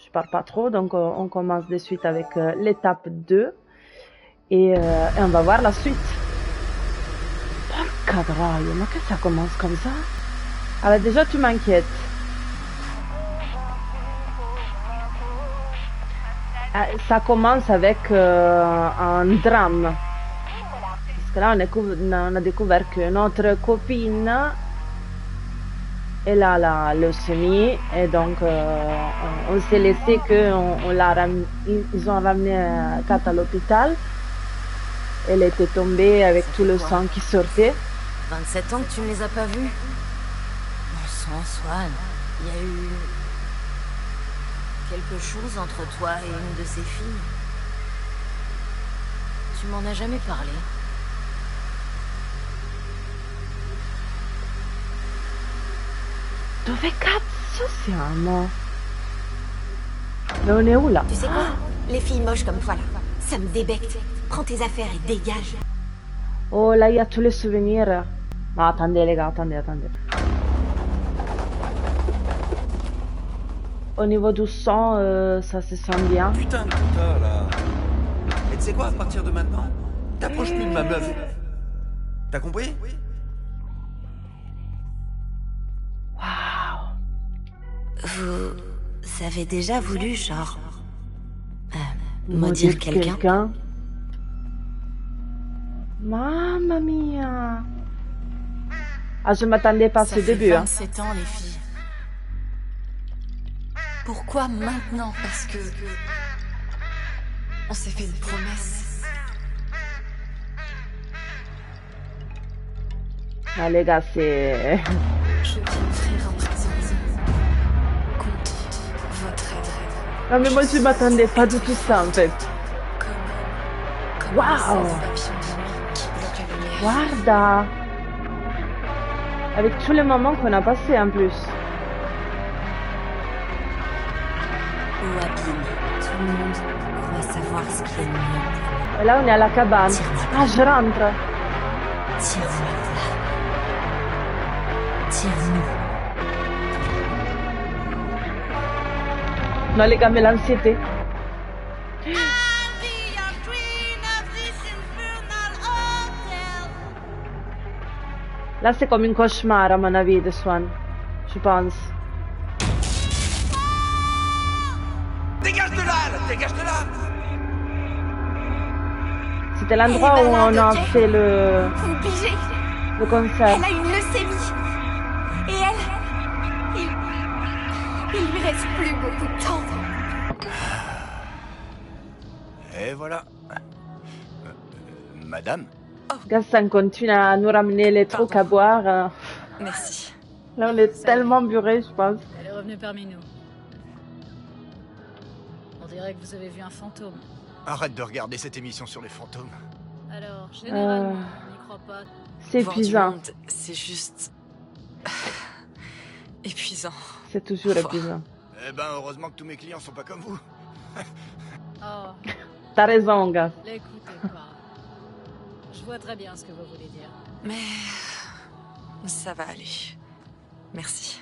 je parle pas trop, donc on commence de suite avec l'étape 2 et on va voir la suite. Porca troia, ma che ça commence comme ça? Alors déjà tu m'inquiètes. Ça commence avec un drame. Parce que là on a découvert que notre copine elle a la leucémie et donc on s'est laissé que ils ont ramené Kat à l'hôpital. Elle était tombée avec tout le sang qui sortait. 27 ans que tu ne les as pas vus? Bon sang, Swan, il y a eu quelque chose entre toi et une de ces filles. Tu m'en as jamais parlé. Dove cazzo siamo? Mais on est où là? Tu sais quoi? Les filles moches comme toi là, ça me débecte. Prends tes affaires et dégage. Oh là il y a tous les souvenirs. Non, attendez les gars, attendez. Au niveau du sang, ça se sent bien. Putain de putain, là. Et tu sais quoi, à partir de maintenant, t'approches plus de ma meuf. T'as compris? Waouh. Vous avez déjà voulu, genre... maudire quelqu'un? Mamma mia. Ah, je m'attendais pas à ce début. Ça fait 27 ans, les filles. Pourquoi maintenant? Parce que... on s'est fait une promesse. Ah les gars, c'est... Je viens offrir en présence contre votre aide. Non mais moi je m'attendais pas du tout ça en fait. Comme Waouh. les papillons de nuit qui bloquent la lumière. Guarda. Avec tous les moments qu'on a passés en plus. Ou abîme. Tout le monde croit savoir ce qui est le mieux. Et là on est à la cabane. Ah je rentre. Tire-moi de là. Tire-nous. Non les gars, mais l'anxiété. Là c'est comme un cauchemar à mon avis de Swan. Je pense. Dégage de là, dégage de là. C'était l'endroit où on a fait le Vous obligez. concert. Elle a une leucémie. Et elle... Il lui reste plus beaucoup de temps. Et voilà. Madame? Gaston continue à nous ramener les trucs à boire. Merci. Là on est tellement burés je pense. Elle est revenue parmi nous. On dirait que vous avez vu un fantôme. Arrête de regarder cette émission sur les fantômes. Alors, généralement, on n'y croit pas. C'est Voir du épuisant. monde, c'est juste... épuisant. C'est toujours épuisant. Eh ben, heureusement que tous mes clients sont pas comme vous. Oh, T'as raison gars. l'écoutez pas. Je vois très bien ce que vous voulez dire. Mais... ça va aller. Merci.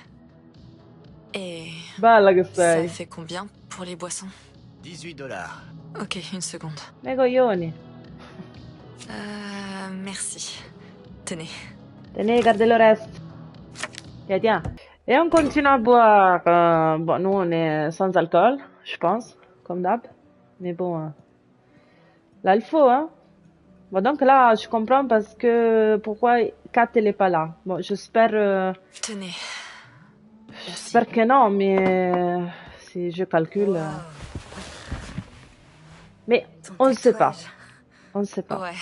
Et... Bella che ça sei. fait combien pour les boissons? 18 $. Ok, une seconde. Les coglioni. Merci. Tenez. Tenez, garde le reste. Tiens, tiens. Et on continue à boire. Bon, nous, on est sans alcool, je pense, comme d'hab. Mais bon, là, il faut, hein. Bon, donc là, je comprends parce que pourquoi Kat, elle est pas là. Bon, j'espère... Tenez. j'espère que non, mais si je calcule... Mais on ne sait pas. On ne sait pas. Ouais.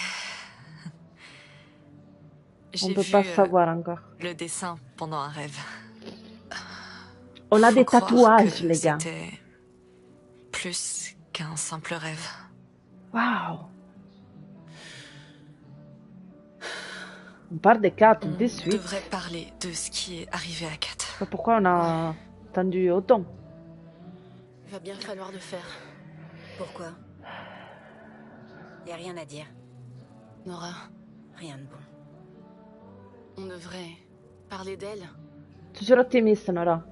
On J'ai peut vu pas savoir encore. le dessin pendant un rêve. On a Faut des croire tatouages, que les gars. C'était plus qu'un simple rêve. Waouh. On parle des Kat On de suite. devrait parler de ce qui est arrivé à Kat. Je sais pas pourquoi on a attendu autant. Il va bien falloir le faire. Pourquoi? Y a rien à dire. Nora, Rien de bon. on devrait parler d'elle Toujours ottimiste, Nora.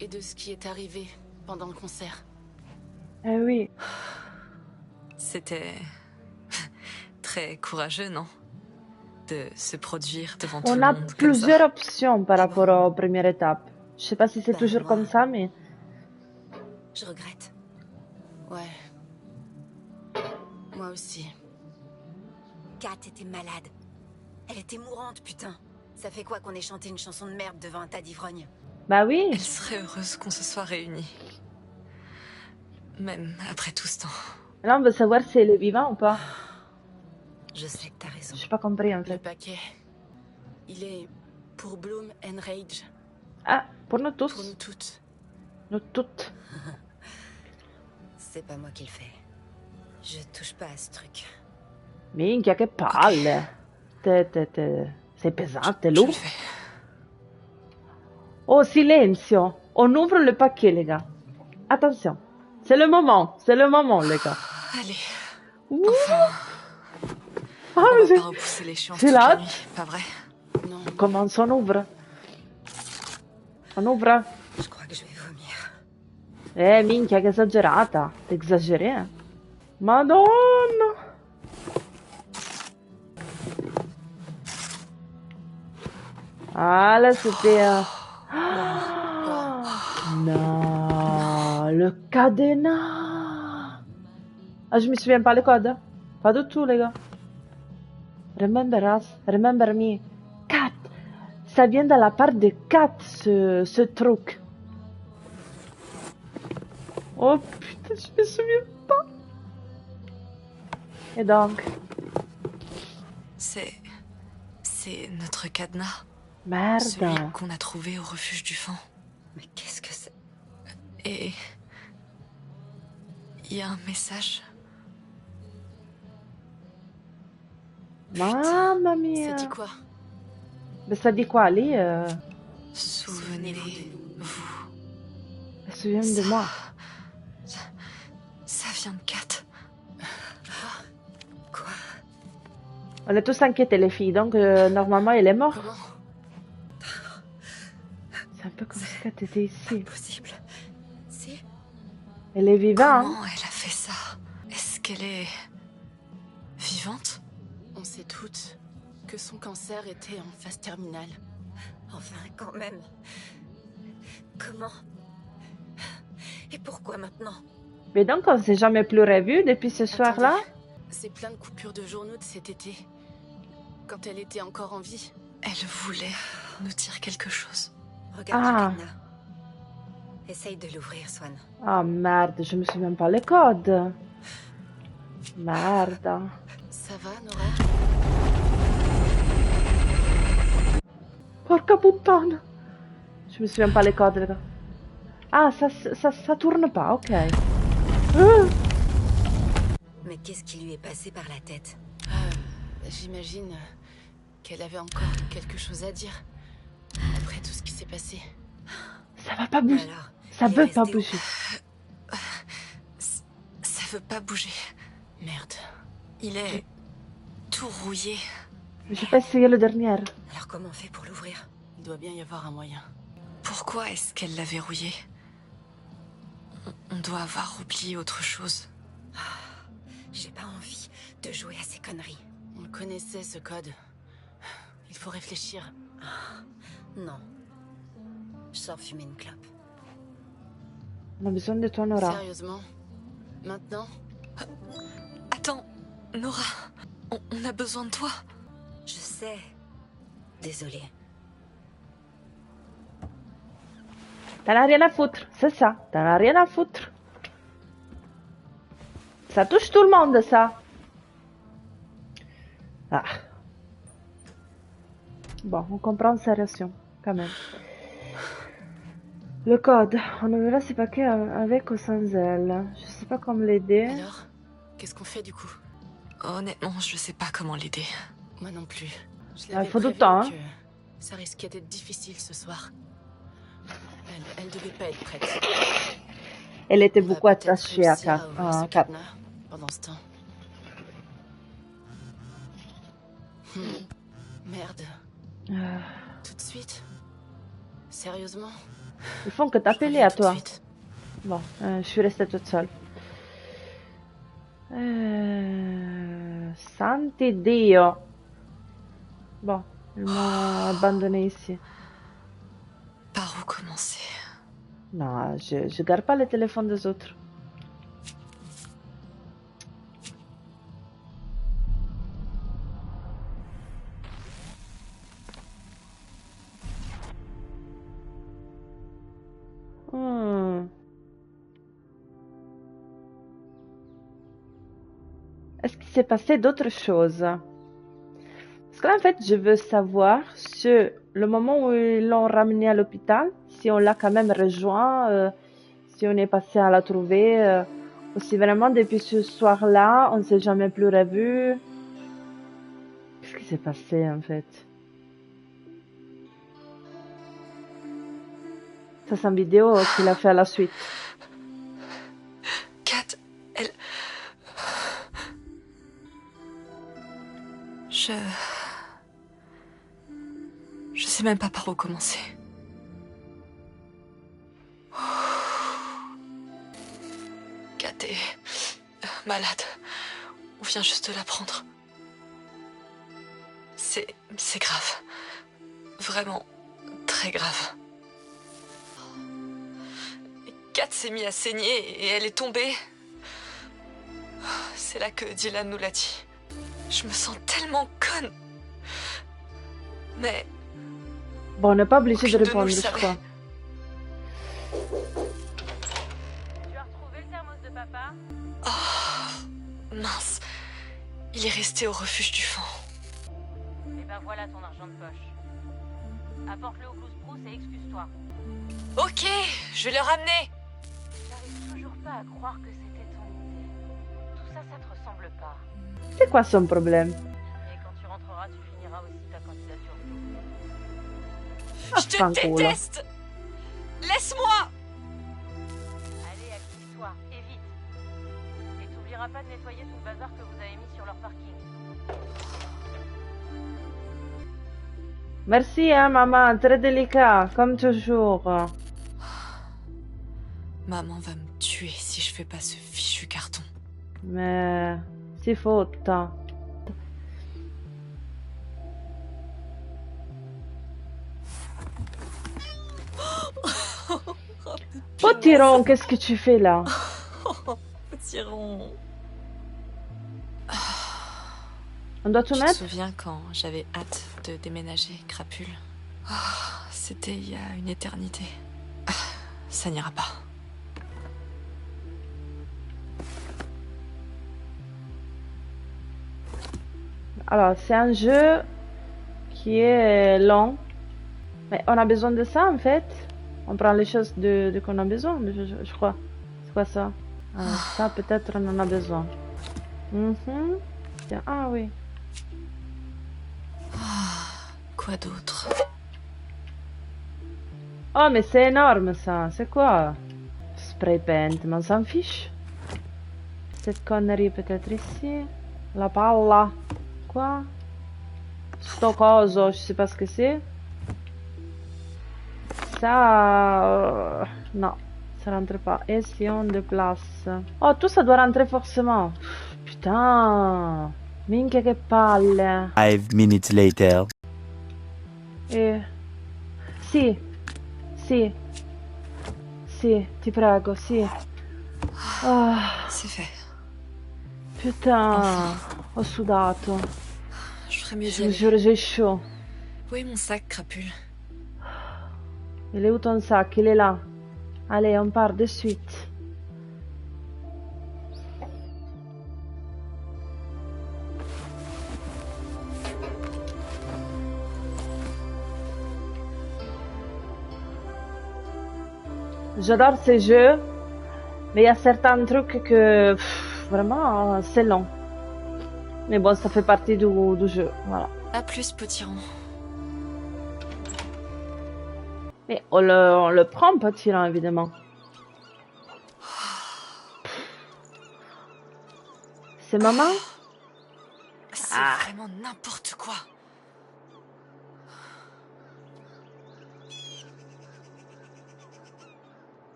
et de ce qui est arrivé pendant le concert. Eh oui. C'était très courageux, non? De se produire devant tout On le a monde comme plusieurs ça. options par rapport aux premières étapes. Je sais pas si c'est Bah, toujours moi- comme ça, mais... Je regrette. Ouais. Moi aussi. Kat était malade. Elle était mourante, putain. Ça fait quoi qu'on ait chanté une chanson de merde devant un tas d'ivrognes? Bah oui. Elle serait heureuse qu'on se soit réunis. Même après tout ce temps. Là, on veut savoir si elle est vivante ou pas. Je sais que t'as raison. J'ai pas compris, en Le fait. paquet, il est pour Bloom and Rage. Ah, pour nous Pour tous. nous toutes. Nous toutes. C'est pas moi qui le fais. Je touche pas à ce truc. Minchia, che palle. Sei pesante, Je Lou. le fais. Oh, silenzio. On ouvre le paquet, les gars. Attention. C'est le moment, les gars. Allez, Ouh. enfin, Ah, on mais va c'est... pas repousser l'échéance c'est toute la là. nuit, pas vrai? Non, Comment on ouvre? On ouvre. je crois que je vais vomir. Minchia, che esagerata. T'exagéré. Madonna. Ah, là, c'était... Non, le cadenas. Ah, je me souviens pas le code. Pas du tout, les gars. Remember us, remember me. Kat. Ça vient de la part de Kat, ce truc. Oh putain, je me souviens pas. Et donc, C'est notre cadenas. merde. Celui qu'on a trouvé au refuge du fan. Mais qu'est-ce que c'est? Et... il y a un message. Mamma Ça mia. dit quoi? Mais ça dit quoi, Ali? Souvenez-vous. Souviens de moi. Ça vient de Kat. Quoi? On est tous inquiétés, les filles, donc normalement, elle est morte. Comment? C'est un peu comme si Kat était ici. Possible. Si? Elle est vivante. Comment elle a fait ça? Est-ce qu'elle est... vivante? On sait toutes que son cancer était en phase terminale. Enfin, quand même. Comment? Et pourquoi maintenant? Mais donc, on s'est jamais plus revus depuis ce soir-là? Attendez. C'est plein de coupures de journaux de cet été. Quand elle était encore en vie. Elle voulait nous dire quelque chose. Regarde Ah. le cadenas. Essaye de l'ouvrir, Swan. Ah merde, je me souviens pas le code. Merde. Ça va, Nora? Porca puttana. Je me souviens pas les codes, les gars. Ah, ça tourne pas, ok. Mais qu'est-ce qui lui est passé par la tête? J'imagine qu'elle avait encore quelque chose à dire. Après tout ce qui s'est passé. Ça va pas bouger. Alors, Ça il est veut pas resté où? bouger. Ça veut pas bouger. Merde. Il est tout rouillé. J'ai pas essayé le dernier. Alors comment on fait pour l'ouvrir? Il doit bien y avoir un moyen. Pourquoi est-ce qu'elle l'a verrouillé? On doit avoir oublié autre chose. J'ai pas envie de jouer à ces conneries. On connaissait ce code. Il faut réfléchir. Non. Je sors fumer une clope. On a besoin de toi, Nora. Sérieusement? Maintenant? Attends, Nora, on a besoin de toi. Je sais. Désolée. T'en as rien à foutre, c'est ça. T'en as rien à foutre. Ça touche tout le monde, ça. Ah. Bon, on comprend sa réaction, quand même. Le code. On ouvrira ces paquets avec ou sans elle. Je sais pas comment l'aider. Alors? Qu'est-ce qu'on fait du coup? Honnêtement, je sais pas comment l'aider. Moi non plus. Je Ah, l'avais il faut du prévenu temps, hein. que ça risquait d'être difficile ce soir. Elle devait pas être prête. Elle était On va beaucoup peut-être attachée à réussir ouvrir ce Kat. cadenas pendant ce temps. Merde. Tout de suite? Sérieusement? Ils font que Je t'appeler reviens à tout de toi. suite. Bon, je suis restée toute seule. Santi Dio. Bon, ils m'ont abandonné ici. Par où commencer? Non, je garde pas le téléphone des autres. Hmm. Est-ce qu'il s'est passé d'autres choses? Parce que là, en fait, je veux savoir si le moment où ils l'ont ramené à l'hôpital, si on l'a quand même rejoint, si on est passé à la trouver, ou si vraiment depuis ce soir-là, on ne s'est jamais plus revu. Qu'est-ce qui s'est passé, en fait? Ça, c'est une vidéo qu'il a fait à la suite. Kat, elle... Je sais même pas par où commencer. Kat est malade. On vient juste de l'apprendre. C'est grave. Vraiment très grave. Kat s'est mise à saigner et elle est tombée. C'est là que Dylan nous l'a dit. Je me sens tellement conne. Mais... Bon, on n'est pas obligé de aucune répondre, nous je savait. crois. Tu as retrouvé le thermos de papa? Oh, mince. Il est resté au refuge du fond. Eh ben voilà ton argent de poche. Apporte-le au Blues et excuse-toi. Ok, je vais le ramener. J'arrive toujours pas à croire que c'était ton idée. Tout ça, ça te ressemble pas. C'est quoi son problème? Et quand tu rentreras, tu finiras aussi ta candidature. Je te Fanculo. déteste. Laisse-moi. Allez, active-toi, et vite. Et t'oublieras pas de nettoyer tout le bazar que vous avez mis sur leur parking. Merci, hein, maman, très délicat, comme toujours. Maman va me tuer si je fais pas ce fichu carton. Mais c'est faute. Potiron, qu'est-ce que tu fais là? Potiron. On doit tout Tu te mettre? souviens quand j'avais hâte de déménager, Crapule? C'était il y a une éternité. Ça n'ira pas. Alors, c'est un jeu qui est long. Mais on a besoin de ça en fait. On prend les choses de qu'on a besoin, je crois. C'est quoi ça? Ah, ça, peut-être on en a besoin. Mhm. Tiens, ah oui. Quoi d'autre? Oh, mais c'est énorme ça. C'est quoi? Spray paint, mais on s'en fiche. Cette connerie peut-être ici. La palla. Quoi? Sto coso, je sais pas ce que c'est. Ça... non, ça rentre pas. Et si on déplace? Oh, tout ça doit rentrer forcément. Putain. Minchia che palle. 5 minutes later. Sì. Sì. Sì, ti prego, sì. Ah, C'est fait. putain. Ho sudato. Je ferais mieux Je d'y vous aller. jure, j'ai chaud. Où est mon sac, Crapule? Il est où ton sac? Il est là. Allez, on part de suite. J'adore ces jeux, mais il y a certains trucs que vraiment c'est long. Mais bon, ça fait partie du jeu, voilà. À plus, Potiron. Mais on le prend pas tirant, évidemment. C'est maman? C'est vraiment n'importe quoi.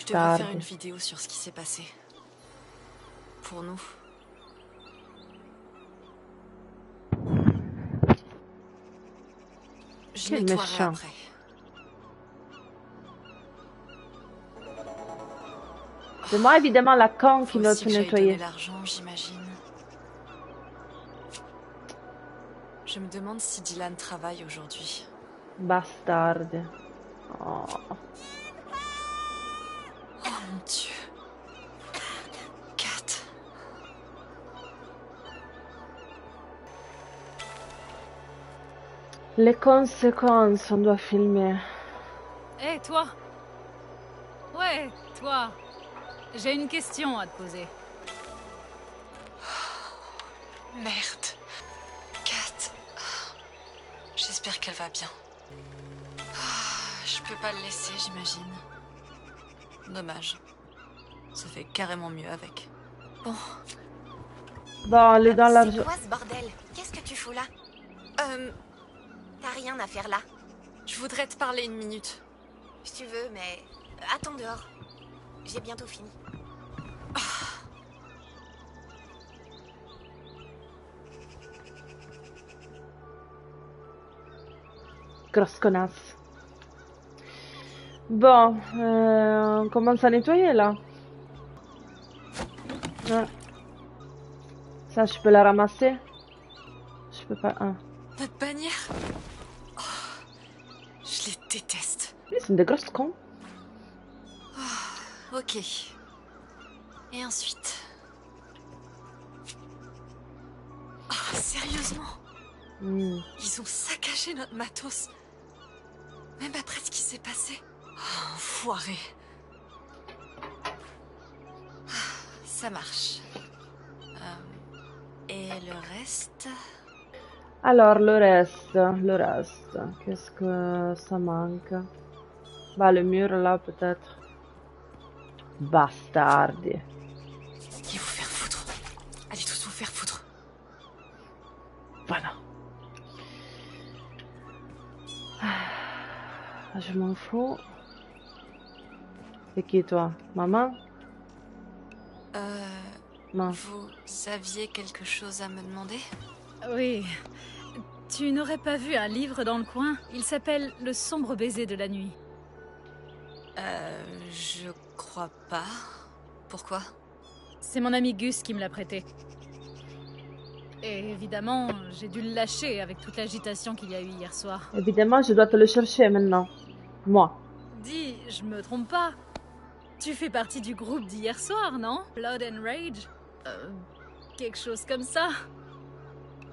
Je devrais faire Bastardi. une vidéo sur ce qui s'est passé. Pour nous. Je Quel nettoierai méchant. après. C'est moi, évidemment, la con qui Faut doit aussi te que j'aille nettoyer. donner l'argent, j'imagine. Je me demande si Dylan travaille aujourd'hui. Bastardi. Oh. Oh mon Dieu. Kat. Les conséquences, on doit filmer. Hé, toi! Ouais, toi! J'ai une question à te poser. Merde. Kat. J'espère qu'elle va bien. Je peux pas le laisser, j'imagine. Dommage. Ça fait carrément mieux avec. Bon. Bon, elle est dans C'est l'argent. quoi ce bordel? Qu'est-ce que tu fous là? T'as rien à faire là. Je voudrais te parler une minute. Si tu veux, mais attends dehors. J'ai bientôt fini. Grosse connasse. Bon, on commence à nettoyer là. Ouais. Ça, je peux la ramasser? Je peux pas. Ah. Notre bannière. Oh, je les déteste. Ils sont des grosses cons. Ok. Et ensuite. Oh, sérieusement? Hmm. Ils ont saccagé notre matos. Même après ce qui s'est passé. Oh, enfoiré. Ça marche. Et le reste? Alors, le reste. Qu'est-ce que ça manque? Bah, le mur là, peut-être. Bastardi. Allez vous faire foutre. Allez tous vous faire foutre. Voilà. Je m'en fous. C'est qui toi? Maman? Non. Vous aviez quelque chose à me demander? Oui. Tu n'aurais pas vu un livre dans le coin? Il s'appelle Le sombre baiser de la nuit. Je crois pas. Pourquoi? C'est mon ami Gus qui me l'a prêté. Et évidemment, j'ai dû le lâcher avec toute l'agitation qu'il y a eu hier soir. Évidemment, je dois te le chercher maintenant. Moi. Dis, je me trompe pas. Tu fais partie du groupe d'hier soir, non? Blood and Rage? Quelque chose comme ça.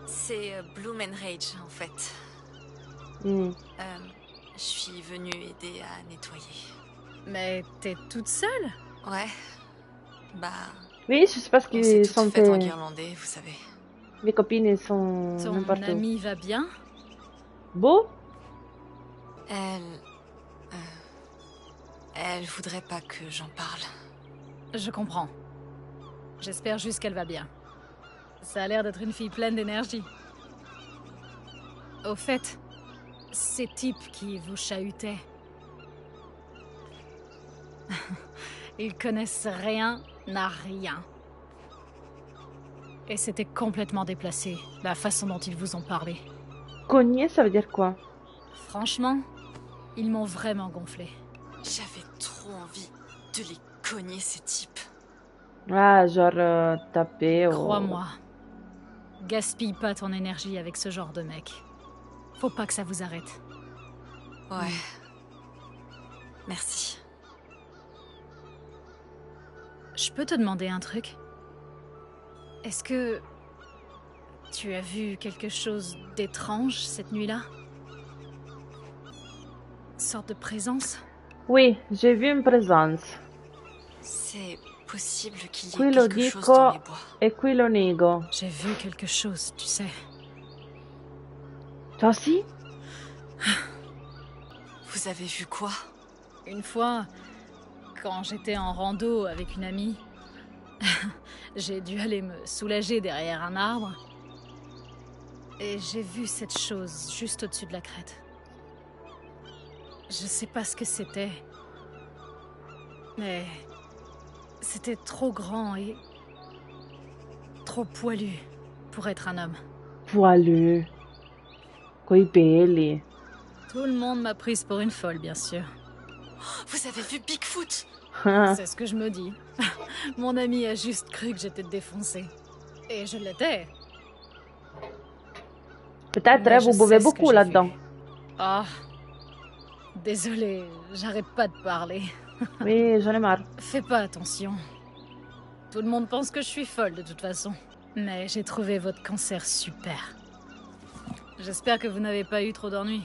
C'est Bloom and Rage, en fait. Hmm. Je suis venue aider à nettoyer. Mais t'es toute seule? Ouais. Bah, Oui, je sais pas ce on s'est qu'ils toutes sont. faites en guirlandais, vous savez. Mes copines, elles sont Ton n'importe où. ami va bien? Beau? Elle voudrait pas que j'en parle. Je comprends. J'espère juste qu'elle va bien. Ça a l'air d'être une fille pleine d'énergie. Au fait, ces types qui vous chahutaient... Ils connaissent rien à rien. Et c'était complètement déplacé, la façon dont ils vous ont parlé. Cogner, ça veut dire quoi? Franchement, ils m'ont vraiment gonflé. J'avais trop envie de les cogner, ces types. Ah, genre taper ou... Crois-moi, gaspille pas ton énergie avec ce genre de mec. Faut pas que ça vous arrête. Ouais. Merci. Je peux te demander un truc? Est-ce que... tu as vu quelque chose d'étrange cette nuit-là? Sorte de présence? Oui, j'ai vu une présence. C'est possible qu'il y ait Qui lo quelque chose dans les dico bois. e qui lo nego. J'ai vu quelque chose, tu sais. Toi aussi? Vous avez vu quoi? Une fois, quand j'étais en rando avec une amie, j'ai dû aller me soulager derrière un arbre. Et j'ai vu cette chose juste au-dessus de la crête. Je sais pas ce que c'était. Mais c'était trop grand et trop poilu pour être un homme. Poilu. Coi peli. Tout le monde m'a prise pour une folle, bien sûr. Vous avez vu Bigfoot? C'est ce que je me dis. Mon ami a juste cru que j'étais défoncée. Et je l'étais. Peut-être Mais vous je buvez sais ce que beaucoup j'ai là-dedans. vu. Ah, désolée, j'arrête pas de parler. Oui, j'en ai marre. Fais pas attention. Tout le monde pense que je suis folle de toute façon. Mais j'ai trouvé votre cancer super. J'espère que vous n'avez pas eu trop d'ennuis.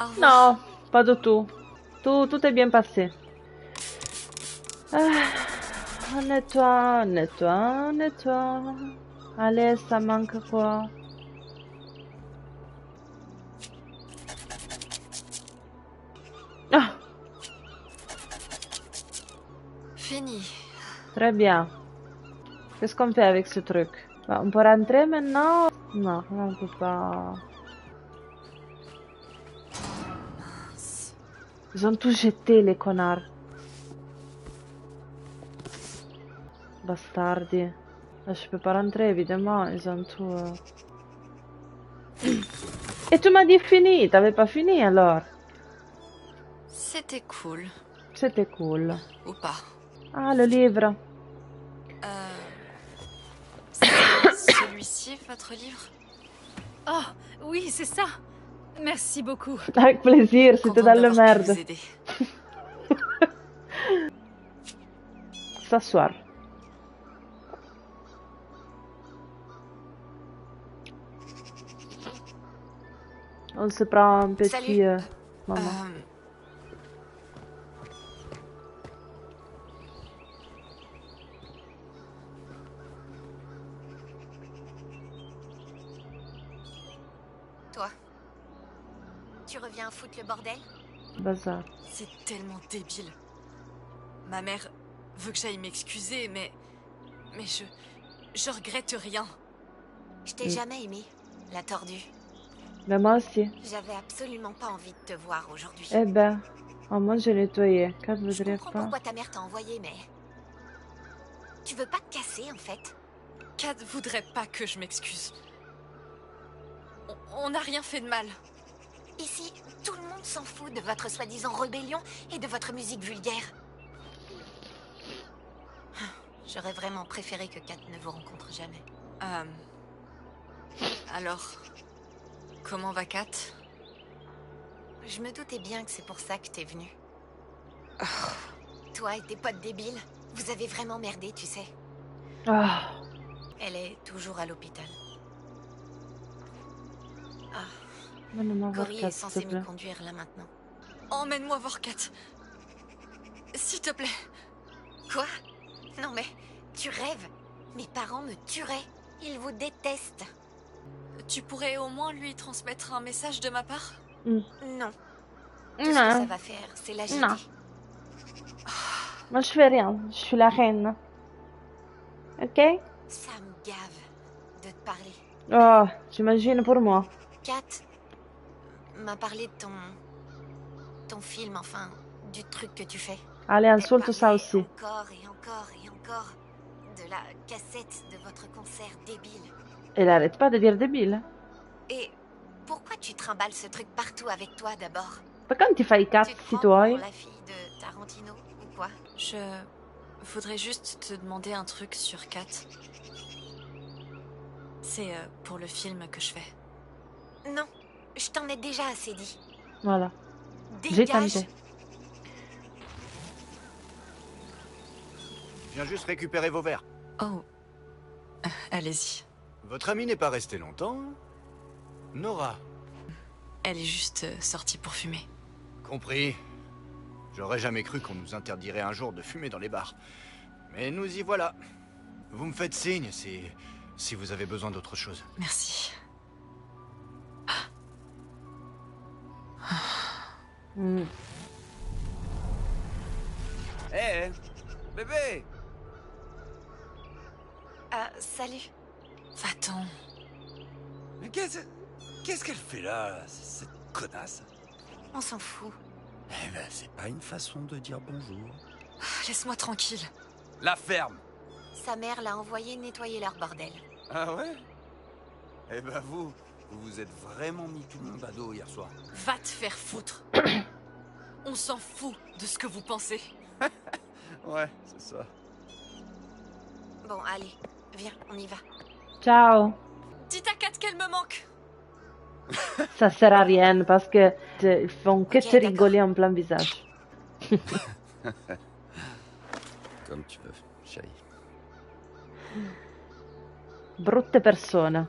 Au revoir. Non, pas du tout. Tout est bien passé. On nettoie, on nettoie, on nettoie. Allez, ça manque quoi? Ah, Fini. très bien. Qu'est-ce qu'on fait avec ce truc? Bah, on peut rentrer maintenant? Non, on peut pas. Ils ont tout jeté, les connards. Bastardi. Là, je peux pas rentrer, évidemment. Ils ont tout... Et tu m'as dit fini. T'avais pas fini, alors? C'était cool. C'était cool. Ou pas. Ah, le livre. C'est celui-ci, votre livre? Oh, oui, c'est ça. Merci beaucoup. Avec plaisir, c'était Contente dans le d'avoir pu merde. vous aider. S'asseoir. On se prend un petit... Salut. moment. Toi, tu reviens foutre le bordel? Bazar. C'est tellement débile. Ma mère veut que j'aille m'excuser, mais je regrette rien. Je t'ai jamais aimé, la tordue. Mais moi aussi. J'avais absolument pas envie de te voir aujourd'hui. Eh ben, au moins j'ai nettoyé. Quand vous Je voudrez comprends pas. pourquoi ta mère t'a envoyé, mais... Tu veux pas te casser, en fait? Kat voudrait pas que je m'excuse. On n'a rien fait de mal. Ici, tout le monde s'en fout de votre soi-disant rébellion et de votre musique vulgaire. J'aurais vraiment préféré que Kat ne vous rencontre jamais. Alors, comment va Kat? Je me doutais bien que c'est pour ça que t'es venu. Toi et tes potes débiles, vous avez vraiment merdé, tu sais. Ah, Elle est toujours à l'hôpital. donne-moi voir Cory Kat, est s'il te censé plaît. m'y conduire là maintenant. Emmène-moi voir Kat. S'il te plaît. Quoi? Non mais, tu rêves. Mes parents me tueraient. Ils vous détestent. Tu pourrais au moins lui transmettre un message de ma part? Non. Tout ce que ça va faire, c'est l'agiter. Non. Moi je fais rien, je suis la reine. Ok? Ça me gave de te parler. Oh, j'imagine pour moi. Kat m'a parlé de ton film, enfin, du truc que tu fais. Allez, Elle insulte ça parlait aussi. Encore et encore et encore de la cassette de votre concert débile. Elle arrête pas de dire débile. Et pourquoi tu trimbales ce truc partout avec toi d'abord? Ma quand ti fai i Tu te cazzi prends tuoi? pour la fille de Tarantino ou quoi? Je voudrais juste te demander un truc sur Kat. C'est pour le film que je fais. Non, je t'en ai déjà assez dit. Voilà. J'ai Dégage. tenté. Je viens juste récupérer vos verres. Oh. Allez-y. Votre amie n'est pas restée longtemps. Nora. Elle est juste sortie pour fumer. Compris. J'aurais jamais cru qu'on nous interdirait un jour de fumer dans les bars. Mais nous y voilà. Vous me faites signe si vous avez besoin d'autre chose. Merci. Mm. Hé, bébé! Salut. Va-t'en. Mais qu'est-ce qu'elle fait là, cette connasse? On s'en fout. Eh ben, c'est pas une façon de dire bonjour. Laisse-moi tranquille. La ferme! Sa mère l'a envoyé nettoyer leur bordel. Ah ouais? Eh ben vous vous êtes vraiment mis tout le monde à dos hier soir. Va te faire foutre. On s'en fout de ce que vous pensez. Ouais, c'est ça. Bon, allez, viens, on y va. Ciao. Dis à Kat qu'elle me manque. Ça sert à rien parce que ils font que Ok, te rigoler en plein visage. Comme tu veux, chérie. Brutte persone.